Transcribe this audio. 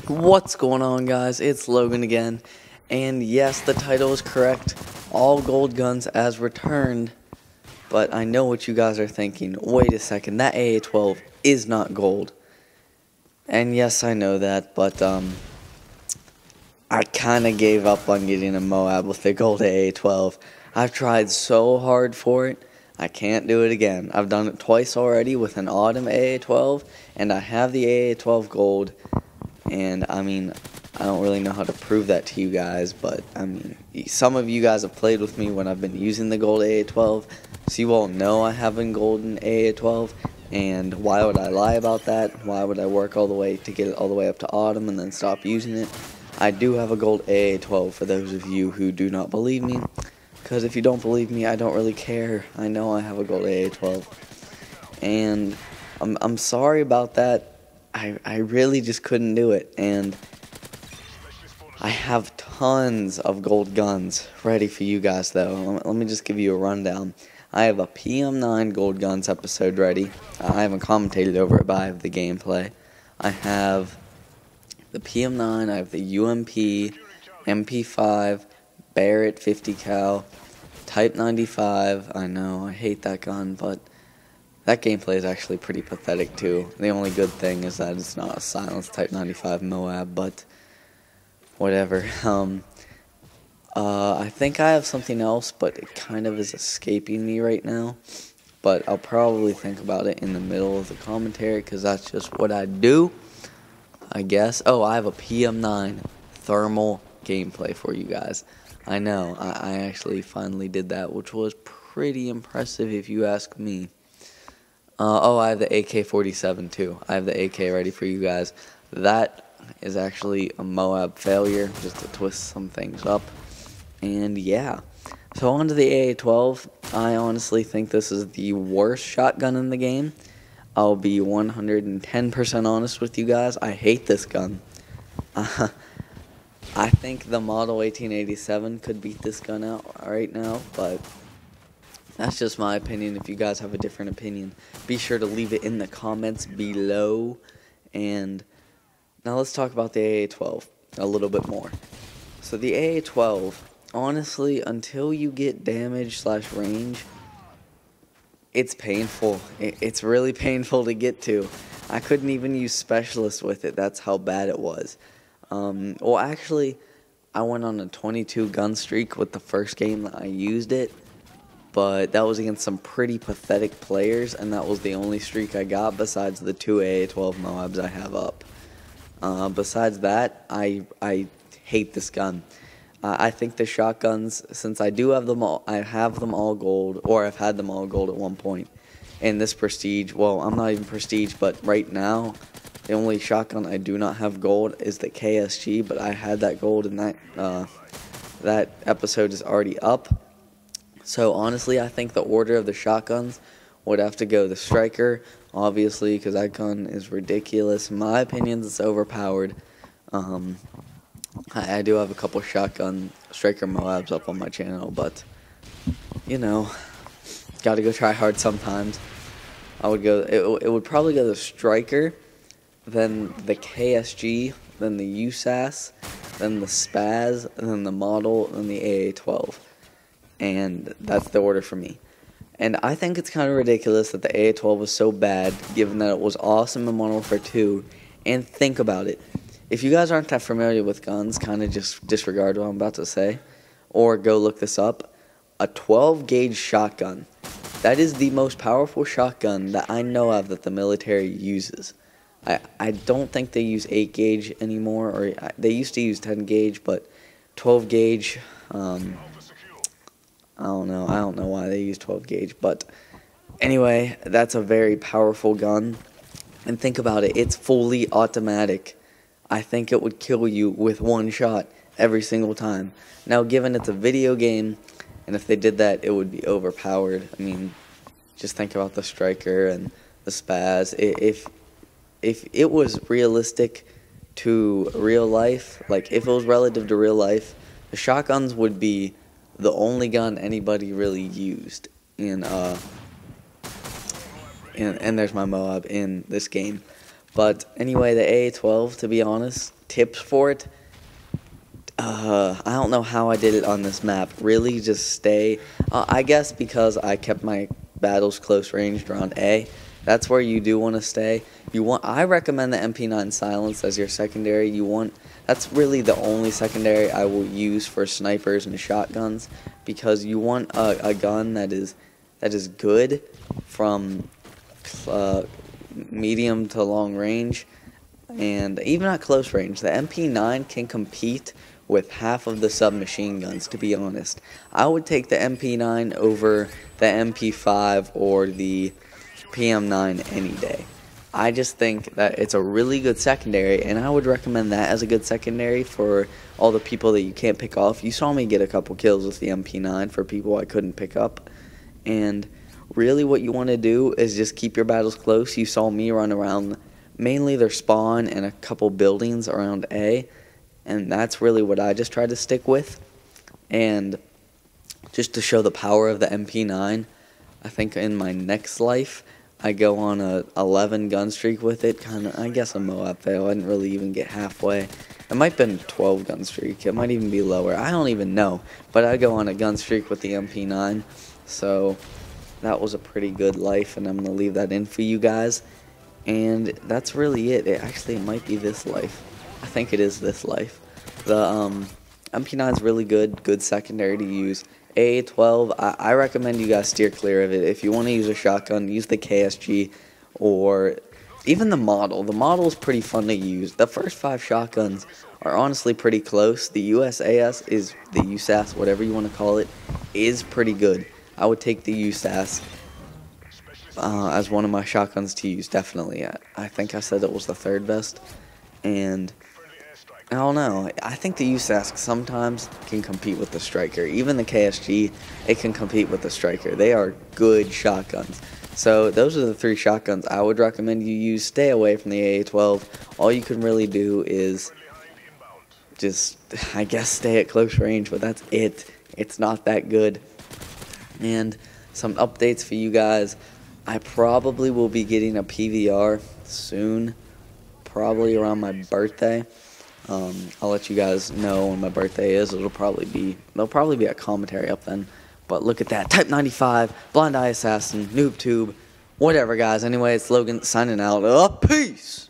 What's going on, guys? It's Logan again, and yes, the title is correct. All gold guns as returned, but I know what you guys are thinking. Wait a second, that AA12 is not gold. And yes, I know that, but I kind of gave up on getting a MOAB with the gold AA12. I've tried so hard for it, I can't do it again. I've done it twice already with an autumn AA12, and I have the AA12 gold. And, I mean, I don't really know how to prove that to you guys, but, I mean, some of you guys have played with me when I've been using the gold AA12, so you all know I have a golden AA12, and why would I lie about that? Why would I work all the way to get it all the way up to autumn and then stop using it? I do have a gold AA12 for those of you who do not believe me, because if you don't believe me, I don't really care. I know I have a gold AA12, and I'm sorry about that. I really just couldn't do it, and I have tons of gold guns ready for you guys, though. Let me just give you a rundown. I have a PM9 gold guns episode ready. I haven't commentated over it, but I have the gameplay. I have the PM9, I have the UMP, MP5, Barret 50 cal, Type 95. I know, I hate that gun, but that gameplay is actually pretty pathetic too. The only good thing is that it's not a silenced Type 95 MOAB, but whatever. I think I have something else, but it kind of is escaping me right now. But I'll probably think about it in the middle of the commentary, because that's just what I do, I guess. Oh, I have a PM9 thermal gameplay for you guys. I know, I actually finally did that, which was pretty impressive if you ask me. Oh, I have the AK-47 too. I have the AK ready for you guys. That is actually a MOAB failure, just to twist some things up. And yeah, so on to the AA12. I honestly think this is the worst shotgun in the game. I'll be 110% honest with you guys. I hate this gun. I think the Model 1887 could beat this gun out right now, but that's just my opinion. If you guys have a different opinion, be sure to leave it in the comments below. And now let's talk about the AA12 a little bit more. So the AA12, honestly, until you get damage / range, it's painful. It's really painful to get to. I couldn't even use specialist with it. That's how bad it was. Well, actually, I went on a 22 gun streak with the first game that I used it. But that was against some pretty pathetic players, and that was the only streak I got besides the 2 AA12 MOABs I have up. Besides that, I hate this gun. I think the shotguns, since I do have them all, I have them all gold, or I've had them all gold at one point. And this prestige, well, I'm not even prestige, but right now, the only shotgun I do not have gold is the KSG, but I had that gold, and that episode is already up. So, honestly, I think the order of the shotguns would have to go the striker, obviously, because that gun is ridiculous. In my opinion, it's overpowered. I do have a couple shotgun striker MOABs up on my channel, but, you know, gotta go try hard sometimes. I would go, it would probably go the striker, then the KSG, then the USAS, then the Spaz, and then the Model, and the AA12. And that's the order for me. And I think it's kind of ridiculous that the AA12 was so bad, given that it was awesome in Modern Warfare 2. And think about it. If you guys aren't that familiar with guns, kind of just disregard what I'm about to say, or go look this up. A 12 gauge shotgun. That is the most powerful shotgun that I know of that the military uses. I don't think they use 8 gauge anymore, or they used to use 10 gauge, but 12 gauge, I don't know why they use 12 gauge, but anyway, that's a very powerful gun. And think about it, it's fully automatic. I think it would kill you with one shot every single time. Now, given it's a video game, and if they did that, it would be overpowered. I mean, just think about the striker and the Spaz. If it was realistic to real life, like if it was relative to real life, the shotguns would be the only gun anybody really used in and there's my MOAB in this game. But anyway, the AA12, to be honest, tips for it. I don't know how I did it on this map. Really, just stay. I guess because I kept my battles close ranged around A. That's where you do want to stay. I recommend the MP9 Silence as your secondary. That's really the only secondary I will use for snipers and shotguns, because you want a gun that is good from medium to long range, and even at close range. The MP9 can compete with half of the submachine guns, to be honest. I would take the MP9 over the MP5 or the PM9 any day. I just think that it's a really good secondary, and I would recommend that as a good secondary for all the people that you can't pick off. You saw me get a couple kills with the MP9 for people I couldn't pick up, and really what you want to do is just keep your battles close. You saw me run around mainly their spawn and a couple buildings around A, and that's really what I just tried to stick with. And just to show the power of the MP9, I think in my next life I go on a 11 gun streak with it, I guess a MOAB fail. I didn't really even get halfway. It might have been a 12 gun streak. It might even be lower. I don't even know. But I go on a gun streak with the MP9. So that was a pretty good life, and I'm going to leave that in for you guys. And that's really it. It might be this life. I think it is this life. The MP9 is really good secondary to use. AA12, I recommend you guys steer clear of it. If you want to use a shotgun, use the KSG or even the model. The model is pretty fun to use. The first 5 shotguns are honestly pretty close. The USAS is the USAS, whatever you want to call it, is pretty good. I would take the USAS as one of my shotguns to use, definitely. I think I said it was the 3rd best, and I don't know. I think the USAS sometimes can compete with the Striker. Even the KSG, it can compete with the Striker. They are good shotguns. So those are the 3 shotguns I would recommend you use. Stay away from the AA12. All you can really do is just, I guess, stay at close range, but that's it. It's not that good. And some updates for you guys. I probably will be getting a PVR soon, probably around my birthday. I'll let you guys know when my birthday is. There'll probably be a commentary up then. But look at that. Type 95, Blind Eye Assassin, NoobTube, whatever, guys. Anyway, it's Logan signing out. Peace!